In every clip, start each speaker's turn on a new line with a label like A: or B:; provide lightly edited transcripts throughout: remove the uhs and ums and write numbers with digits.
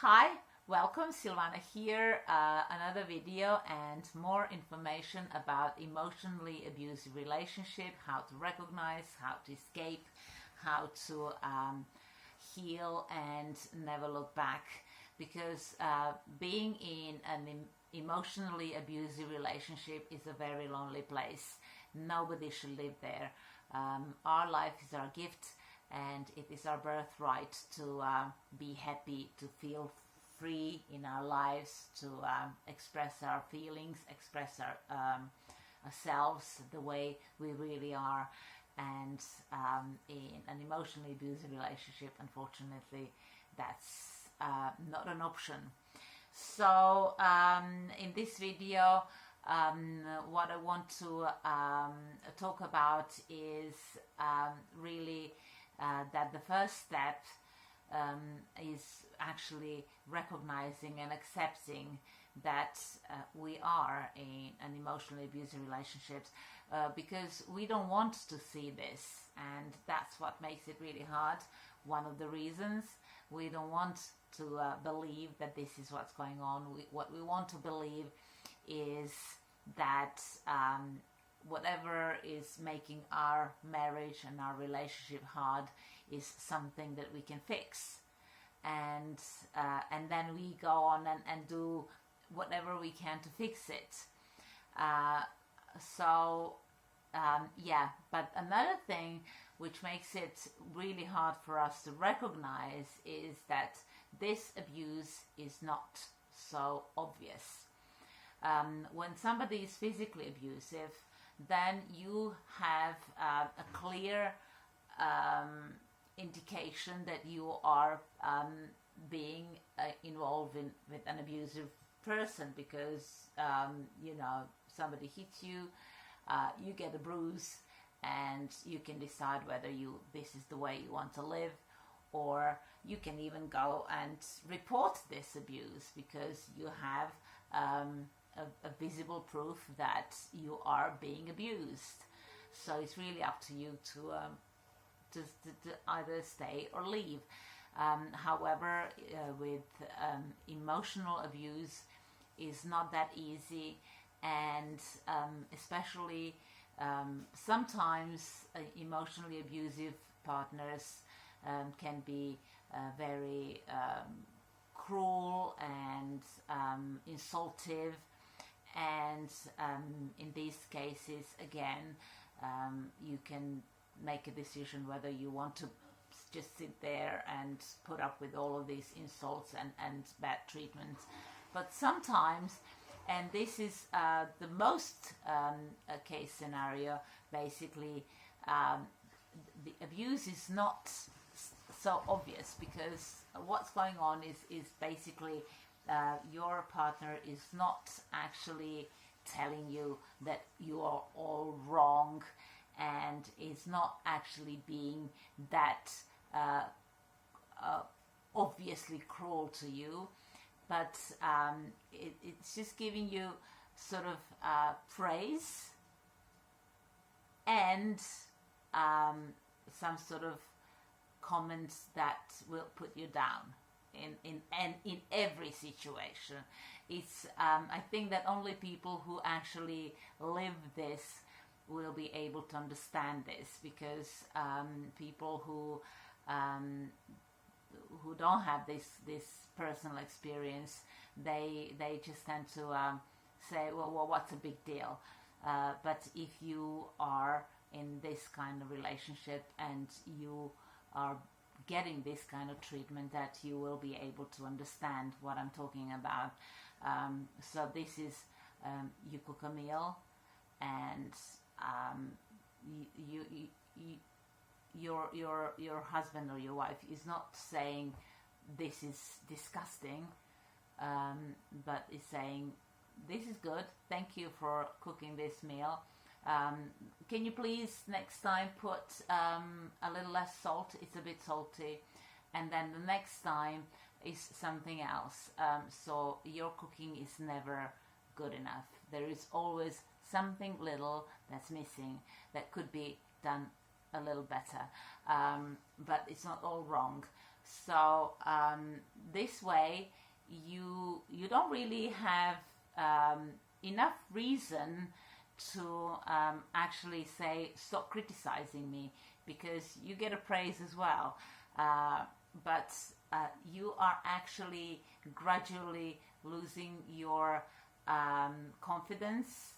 A: Hi, welcome, Silvana here, another video and more information about emotionally abusive relationship, how to recognize, how to escape, how to heal and never look back, because being in an emotionally abusive relationship is a very lonely place. Nobody should live there. Our life is our gift, and it is our birthright to be happy, to feel free in our lives, to express our feelings, express ourselves the way we really are. And in an emotionally abusive relationship, unfortunately, that's not an option. So in this video, what I want to talk about is really that the first step is actually recognizing and accepting that we are in an emotionally abusive relationship, because we don't want to see this, and that's what makes it really hard. One of the reasons we don't want to believe that this is what's going on. What we want to believe is that whatever is making our marriage and our relationship hard is something that we can fix, and then we go on and do whatever we can to fix it. Yeah, but another thing which makes it really hard for us to recognize is that this abuse is not so obvious. When somebody is physically abusive, then you have a clear indication that you are being involved with an abusive person, because somebody hits you, you get a bruise, and you can decide whether this is the way you want to live, or you can even go and report this abuse because you have a visible proof that you are being abused. So it's really up to you to either stay or leave. However, with emotional abuse is not that easy, and especially sometimes emotionally abusive partners can be very cruel and insultive, and in these cases, again, you can make a decision whether you want to just sit there and put up with all of these insults and bad treatment. But sometimes, and this is the most case scenario, basically, the abuse is not so obvious, because what's going on is basically your partner is not actually telling you that you are all wrong, and is not actually being that obviously cruel to you, but it's just giving you sort of praise and some sort of comments that will put you down in every situation. It's I think that only people who actually live this will be able to understand this, because people who don't have this personal experience, they just tend to say, well, what's a big deal? But if you are in this kind of relationship and you are getting this kind of treatment, that you will be able to understand what I'm talking about. So this is you cook a meal, and your husband or your wife is not saying this is disgusting, but is saying this is good, thank you for cooking this meal. Can you please next time put a little less salt, it's a bit salty, and then the next time is something else. So your cooking is never good enough. There is always something little that's missing that could be done a little better, but it's not all wrong. So this way you don't really have enough reason to actually say stop criticizing me, because you get a praise as well, but you are actually gradually losing your confidence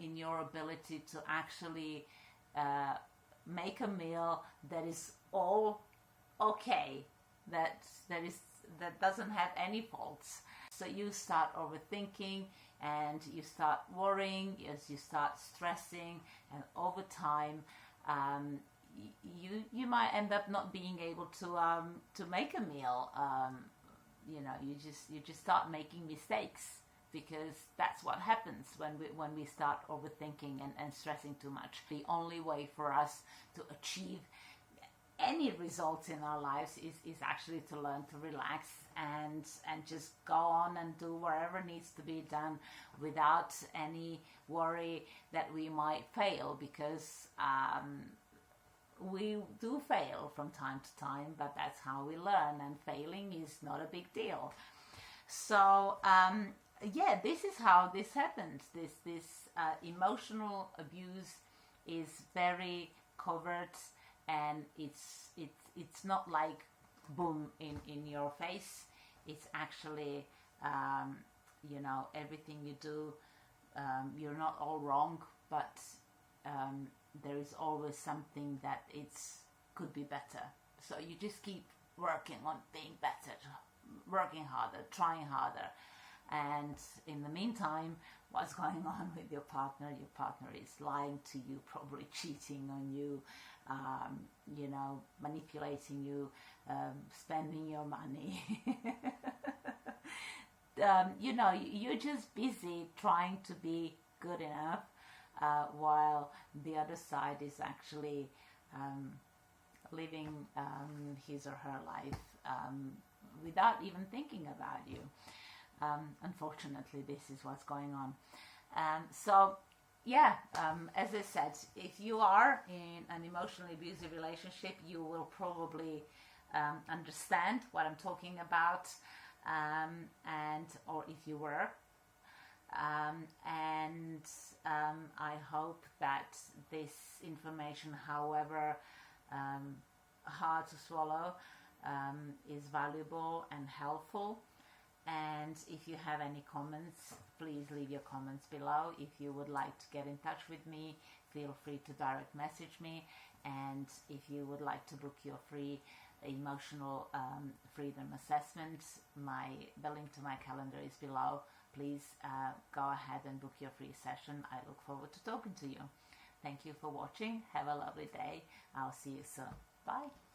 A: in your ability to actually make a meal that is all okay, that doesn't have any faults. So you start overthinking and you start worrying, as you start stressing, and over time you might end up not being able to make a meal. You know, you just start making mistakes, because that's what happens when we start overthinking and stressing too much. The only way for us to achieve any results in our lives is actually to learn to relax and just go on and do whatever needs to be done without any worry that we might fail, because we do fail from time to time, but that's how we learn, and failing is not a big deal. So yeah, this is how this happens. This emotional abuse is very covert, and it's not like boom in your face. It's actually you know, everything you do, you're not all wrong, but there is always something that could be better. So you just keep working on being better, working harder, trying harder. And in the meantime, what's going on with your partner? Your partner is lying to you, probably cheating on you, you know, manipulating you, spending your money. You know, you're just busy trying to be good enough, while the other side is actually living his or her life without even thinking about you. Unfortunately, this is what's going on. So yeah, as I said, if you are in an emotionally abusive relationship, you will probably understand what I'm talking about, and or if you were, and I hope that this information, however hard to swallow, is valuable and helpful. And if you have any comments, please leave your comments below. If you would like to get in touch with me, feel free to direct message me. And if you would like to book your free emotional freedom assessment, the link to my calendar is below. Please go ahead and book your free session. I look forward to talking to you. Thank you for watching. Have a lovely day. I'll see you soon. Bye.